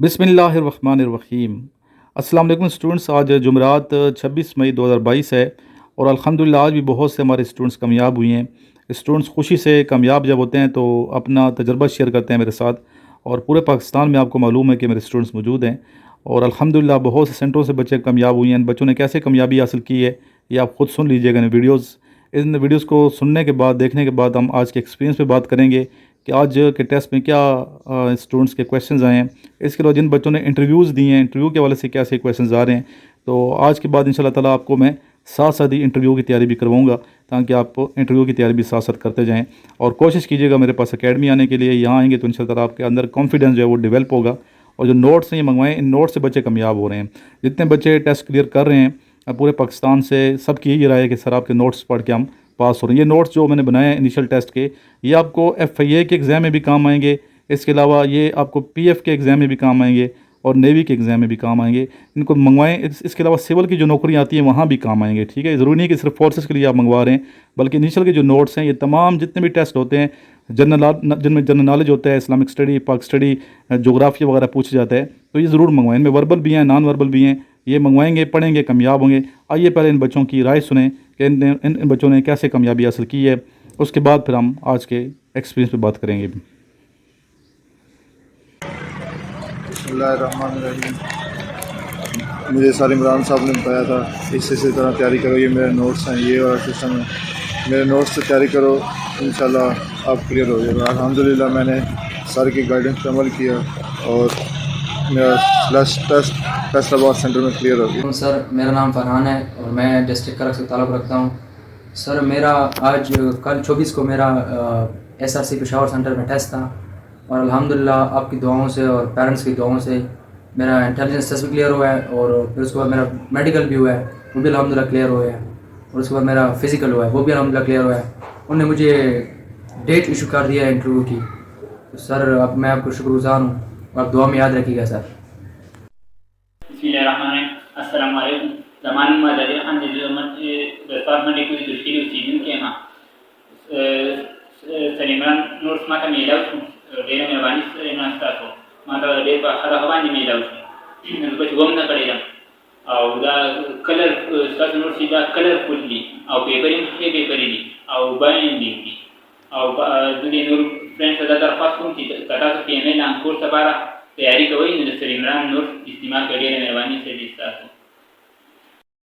बिस्मिल्लाहिर्रहमानिर्रहीम। अस्सलाम वालेकुम स्टूडेंट्स। आज जुमरात 26 मई 2022 है और अल्हम्दुलिल्लाह आज भी बहुत से हमारे स्टूडेंट्स कामयाब हुए हैं। स्टूडेंट्स खुशी से कामयाब जब होते हैं तो अपना तजर्बा शेयर करते हैं मेरे साथ, और पूरे पाकिस्तान में आपको मालूम है कि मेरे स्टूडेंट्स मौजूद हैं और अल्हम्दुलिल्लाह बहुत से सेंटरों से बच्चे कामयाब हुए हैं। इन बच्चों ने कैसे कामयाबी हासिल की है ये आप ख़ुद सुन लीजिएगा इन वीडियोज़ को सुनने के बाद, देखने के बाद हम आज के एक्सपीरियंस पे बात करेंगे कि आज के टेस्ट में क्या स्टूडेंट्स के क्वेश्चंस आए हैं। इसके अलावा जिन बच्चों ने इंटरव्यूज़ दिए हैं, इंटरव्यू के हवाले से कैसे क्वेश्चंस आ रहे हैं, तो आज के बाद इंशाल्लाह ताला आपको मैं साथ साथ ही इंटरव्यू की तैयारी भी करवाऊँगा, ताकि आप इंटरव्यू की तैयारी भी साथ साथ करते जाएँ। और कोशिश कीजिएगा मेरे पास एकेडमी आने के लिए। यहाँ आएंगे तो इंशाल्लाह ताला आपके अंदर कॉन्फिडेंस जो है वो डेवलप होगा। और जो नोट्स हैं ये मंगवाएँ, इन नोट्स से बच्चे कामयाब हो रहे हैं। जितने बच्चे टेस्ट क्लियर कर रहे हैं पूरे पाकिस्तान से, सबकी यही राय है कि सर आपके नोट्स पढ़ के हम पास हो रहे हैं। ये नोट्स जो मैंने बनाए हैं इनिशियल टेस्ट के, ये आपको FIA के एग्ज़ाम में भी काम आएंगे। इसके अलावा ये आपको PF के एग्ज़ाम में भी काम आएंगे और नेवी के एग्ज़ाम में भी काम आएंगे। इनको मंगवाएं। इसके अलावा सिविल की जो नौकरियाँ आती हैं वहाँ भी काम आएंगे। ठीक है, ज़रूरी नहीं कि सिर्फ फोर्सेस के लिए आप मंगवा रहे हैं, बल्कि इनिशियल के जो नोट्स हैं ये तमाम जितने भी टेस्ट होते हैं जिनमें जनरल नॉलेज होता है, इस्लामिक स्टडी, पाक स्टडी, जोग्राफी वगैरह पूछा जाता है, तो ये ज़रूर मंगवाएं। इनमें वर्बल भी हैं, नॉन वर्बल भी हैं। ये मंगवाएंगे, पढ़ेंगे, कामयाब होंगे। आइए पहले इन बच्चों की राय सुने कि इन बच्चों ने कैसे कामयाबी हासिल की है, उसके बाद फिर हम आज के एक्सपीरियंस पे बात करेंगे। बिस्मिल्लाहिर्रहमानिर्रहीम। मुझे सर इमरान साहब ने बताया था इसी तरह तैयारी करो, ये मेरे नोट्स हैं, ये वाला सिस्टम है, मेरे नोट्स से तैयारी करो, इंशाल्लाह आप क्लियर हो जाएगा। अल्हम्दुलिल्लाह मैंने सर की गाइडेंस पर अमल किया और मेरा फैसलाबाद सेंटर में क्लियर हो गया। सर मेरा नाम फरहान है और मैं डिस्ट्रिक्ट करक से ताल्लुक़ रखता हूँ। सर मेरा आज कल 24 को मेरा SRC पेशावर सेंटर में टेस्ट था और अल्हम्दुलिल्लाह आपकी दुआओं से और पेरेंट्स की दुआओं से मेरा इंटेलिजेंस टेस्ट भी क्लियर हुआ है और फिर उसके बाद मेरा मेडिकल भी हुआ है, वो भी अल्हम्दुलिल्लाह क्लियर हुआ है, और उसके बाद मेरा फ़िज़िकल हुआ है, वो भी अल्हम्दुलिल्लाह क्लियर हुआ है। उन्होंने मुझे डेट इशू कर दिया है इंटरव्यू की। तो सर अब मैं आपको शुक्रगुज़ार हूँ और आप दुआ में याद रखिएगा sir. Assalamualaikum. Zaman madari han di zaman department ku dustiri usidin ke ma Salimran Nur mata milau dena mehrbani se na stato mata de pa khara hawani milau ne kuch gom na padega au da color stat Nur sida colorfully au paperin au binding au dudi Nur friends da darfas kum ti kata se pml an course para तैयारी करो। Sir Imran नूर इस्तेमाल करिए, मेहरबानी से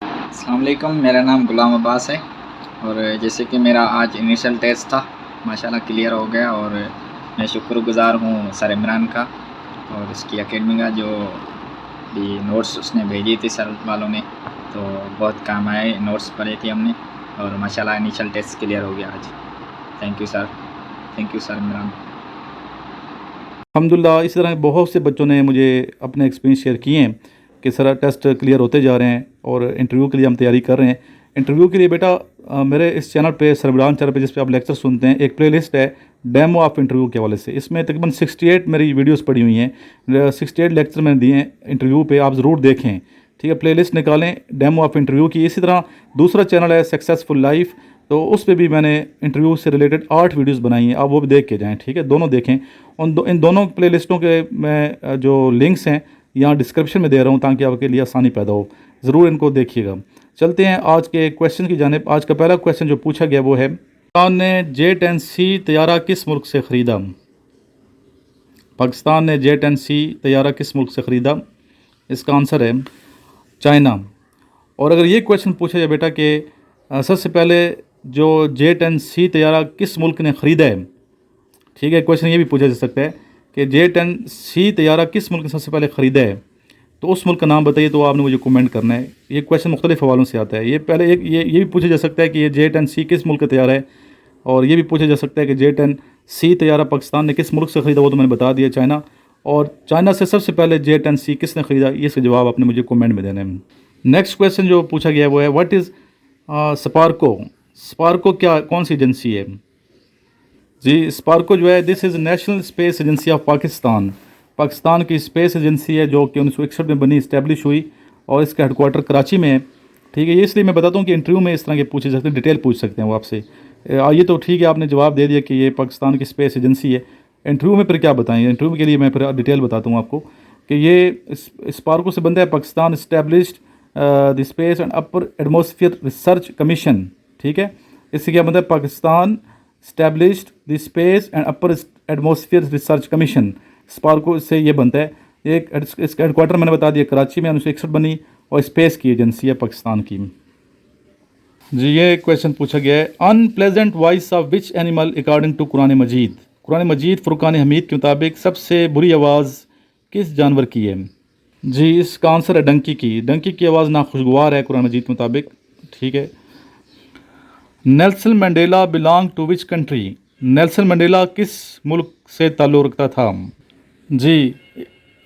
अस्सलाम वालेकुम। मेरा नाम गुलाम अब्बास है और जैसे कि मेरा आज इनिशियल टेस्ट था, माशाल्लाह क्लियर हो गया और मैं शुक्रगुज़ार हूँ सर इमरान का और इसकी एकेडमी का, जो भी नोट्स उसने भेजी थी सर वालों ने, तो बहुत काम आए। नोट्स पढ़े थे हमने और माशाल्लाह इनिशियल टेस्ट क्लियर हो गया आज। Thank you sir Imran. अल्हम्दुलिल्लाह इसी तरह बहुत से बच्चों ने मुझे अपने एक्सपीरियंस शेयर किए हैं कि सर टेस्ट क्लियर होते जा रहे हैं और इंटरव्यू के लिए हम तैयारी कर रहे हैं। इंटरव्यू के लिए बेटा मेरे इस चैनल पे, सर इमरान चैनल पे, जिस पे आप लेक्चर सुनते हैं, एक प्लेलिस्ट है डेमो ऑफ इंटरव्यू के हवाले से। इसमें तकरीबन 68 मेरी वीडियोस पड़ी हुई हैं, 68 लेक्चर मैंने दिए हैं इंटरव्यू पे, आप ज़रूर देखें। ठीक है, प्लेलिस्ट निकालें डेमो ऑफ इंटरव्यू की। इसी तरह दूसरा चैनल है सक्सेसफुल लाइफ, तो उस पर भी मैंने इंटरव्यू से रिलेटेड 8 वीडियोस बनाई हैं, आप वो भी देख के जाएं। ठीक है, दोनों देखें। इन दोनों प्ले लिस्टों के मैं जो लिंक्स हैं यहाँ डिस्क्रिप्शन में दे रहा हूँ, ताकि आपके लिए आसानी पैदा हो। ज़रूर इनको देखिएगा। चलते हैं आज के क्वेश्चन की जानिब। आज का पहला क्वेश्चन जो पूछा गया वो है, पाकिस्तान ने J-10C तैयारा किस मुल्क से ख़रीदा? पाकिस्तान ने J-10C तैयारा किस मुल्क से ख़रीदा? इसका आंसर है चाइना। और अगर ये क्वेश्चन पूछा जाए बेटा कि सबसे पहले जो J-10C तैयारा किस मुल्क ने ख़रीदा है, ठीक है, क्वेश्चन ये भी पूछा जा सकता है कि J-10C तैयारा किस मुल्क ने सबसे पहले ख़रीदा है, तो उस मुल्क का नाम बताइए। तो आपने मुझे कमेंट करना है। ये क्वेश्चन मुख्तलिफ हवालों से आता है। ये पहले ये भी पूछा जा सकता है कि ये J-10C किस मुल्क का तैयारा है, और ये भी पूछा जा सकता है कि J-10C तैयारा पाकिस्तान ने किस मुल्क से ख़रीदा, वो तो मैंने बता दिया, चाइना। और चाइना से सबसे पहले J-10C किसने ख़रीदा, इसका जवाब आपने मुझे कमेंट में देना है। नेक्स्ट क्वेश्चन जो पूछा गया वो है, व्हाट इज़ स्पार्को? स्पार्को कौन सी एजेंसी है? जी, स्पार्को जो है, this is national space agency of Pakistan. Pakistan की स्पेस एजेंसी है जो कि 1961 में बनी, इस्टेब्लिश हुई, और इसका हेडक्वार्टर कराची में है। ठीक है, ये इसलिए मैं बताता हूँ कि इंटरव्यू में इस तरह के पूछे सकते हैं, डिटेल पूछ सकते हैं वो आपसे। ये तो ठीक है, आपने जवाब दे दिया कि ये पाकिस्तान की स्पेस एजेंसी है। इंटरव्यू में फिर क्या बताएंगे? इंटरव्यू के लिए मैं फिर डिटेल बताता हूँ आपको कि ये स्पार्को से बनता है Pakistan established the space and upper atmosphere research commission, ठीक है। इससे क्या बनता है, Pakistan established the space and upper atmosphere research commission, Sparco से ये बनता है। एक इसका हेडक्वार्टर मैंने बता दिया कराची में 1961 बनी, और स्पेस की एजेंसी है पाकिस्तान की। जी ये क्वेश्चन पूछा गया है, unpleasant voice of which animal according to Quran Majeed. Quran Majeed Furqan Hameed के मुताबिक सबसे बुरी आवाज़ किस जानवर की है। जी इसका आंसर है डंकी की। डंकी की आवाज़ नाखुशगवार है कुरान मजीद के मुताबिक, ठीक है। Nelson Mandela belong to which country. Nelson Mandela किस मुल्क से ताल्लुक़ रखता था। जी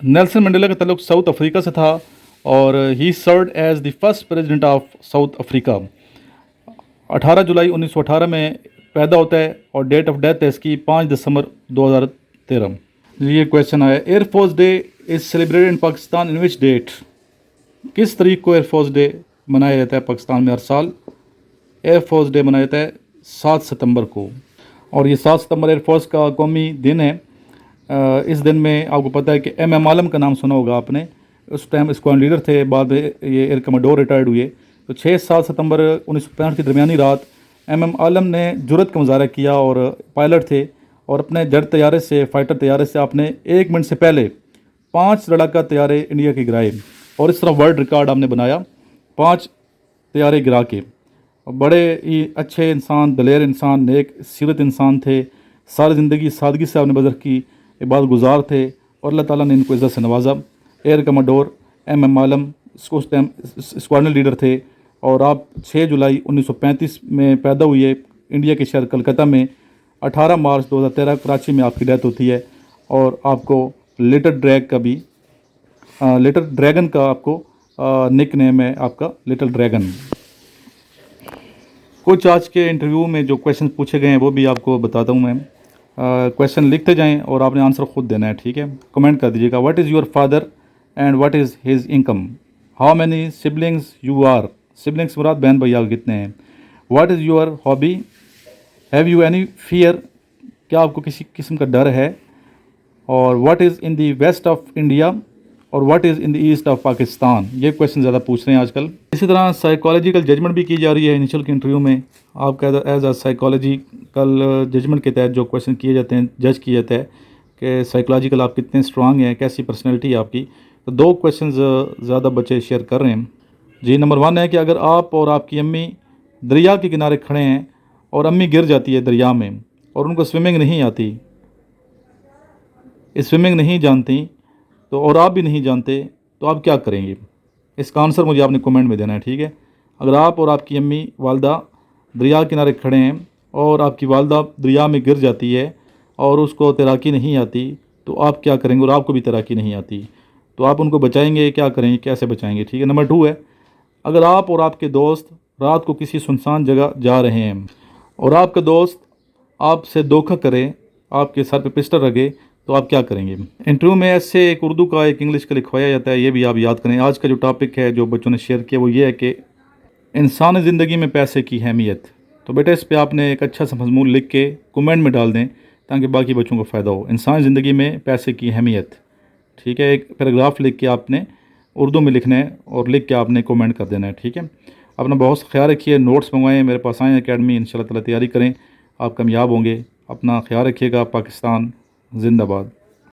नेल्सन मंडेला का ताल्लुक़ साउथ अफ्रीका से था, और he served as the first president of South Africa. 18 जुलाई 1918 में पैदा होता है, और डेट ऑफ डेथ है इसकी 5 दिसंबर 2013। ये क्वेश्चन आया, air force day is celebrated in Pakistan in which date. किस तारीख को एयरफोर्स डे मनाया जाता है पाकिस्तान में हर साल। एयरफोर्स डे मनाया जाता है 7 सितंबर को, और ये 7 सितंबर एयरफोर्स का कौमी दिन है। इस दिन में आपको पता है कि MM आलम का नाम सुना होगा आपने, उस टाइम स्क्वाड्रन लीडर थे, बाद में ये एयर कमांडोर रिटायर्ड हुए। तो 6-7 सितंबर 1965 की दरमियानी रात MM आलम ने जुर्रत का मुजाहरा किया, और पायलट थे, और अपने जेट तैयारे से, फाइटर तैयारे से आपने 1 मिनट से पहले 5 लड़ाका तैयारे इंडिया के गिराए, और इस तरह वर्ल्ड रिकॉर्ड आपने बनाया 5 तैयारे गिरा के। बड़े ही अच्छे इंसान, दलेर इंसान, नेक सीरत इंसान थे, सारी ज़िंदगी सादगी से आपने बसर की, इबादत गुजार थे, और अल्लाह ताला ने इनको इज़्ज़त से नवाजा। एयर कमांडोर MM आलम उस टाइम स्क्वाड्रन लीडर थे, और आप 6 जुलाई 1935 में पैदा हुए इंडिया के शहर कलकत्ता में। 18 मार्च 2013 कराची में आपकी डेथ होती है, और आपको लिटिल ड्रैगन का आपको निक नेम है आपका, लिटिल ड्रैगन। कुछ आज के इंटरव्यू में जो क्वेश्चन पूछे गए हैं वो भी आपको बताता हूँ मैं। क्वेश्चन लिखते जाएं और आपने आंसर खुद देना है, ठीक है। कमेंट कर दीजिएगा, what is your father and what is his income. How many siblings you are. Siblings मुराद बहन भैया कितने हैं। What is your hobby. Have you any fear, क्या आपको किसी किस्म का डर है। और what is in the west of India, और what is in the east of Pakistan. ये क्वेश्चन ज़्यादा पूछ रहे हैं आजकल। इसी तरह साइकोलॉजिकल जजमेंट भी की जा रही है इनिशियल के इंटरव्यू में। आपका एज अ साइकोलॉजिकल जजमेंट के तहत जो क्वेश्चन किए जाते हैं, जज किया जाता है कि साइकोलॉजिकल आप कितने स्ट्रांग हैं, कैसी पर्सनैलिटी है आपकी। तो 2 क्वेश्चन ज़्यादा बच्चे शेयर कर रहे हैं। जी नंबर 1 है कि अगर आप और आपकी अम्मी दरिया के किनारे खड़े हैं, और अम्मी गिर जाती है दरिया में, और उनको स्विमिंग नहीं आती, स्विमिंग नहीं जानती, तो और आप भी नहीं जानते, तो आप क्या करेंगे। इसका आंसर मुझे आपने कमेंट में देना है, ठीक है। अगर आप और आपकी अम्मी वालदा दरिया किनारे खड़े हैं, और आपकी वालदा दरिया में गिर जाती है, और उसको तैराकी नहीं आती, तो आप क्या करेंगे। और आपको भी तैराकी नहीं आती, तो आप उनको बचाएंगे, क्या करेंगे, कैसे बचाएंगे, ठीक है। नंबर 2 है, अगर आप और आपके दोस्त रात को किसी सुनसान जगह जा रहे हैं, और आपका दोस्त आपसे धोखा करे, आपके सर पे पिस्टल रखे, तो आप क्या करेंगे। इंटरव्यू में ऐसे एक उर्दू का एक इंग्लिश का लिखवाया जाता है, ये भी आप याद करें। आज का जो टॉपिक है जो बच्चों ने शेयर किया वो ये है कि इंसानी ज़िंदगी में पैसे की अहमियत। तो बेटा इस पे आपने एक अच्छा सा मज़मून लिख के कमेंट में डाल दें, ताकि बाकी बच्चों को फ़ायदा हो। इंसानी ज़िंदगी में पैसे की अहमियत, ठीक है। एक पैराग्राफ लिख के आपने उर्दू में लिखना है, और लिख के आपने कमेंट कर देना है, ठीक है। अपना बहुत ख्याल रखिए, नोट्स मंगवाएं, मेरे पास आएँ अकेडमी, इंशाल्लाह ताला तैयारी करें, आप कामयाब होंगे। अपना ख्याल रखिएगा। पाकिस्तान जिंदाबाद।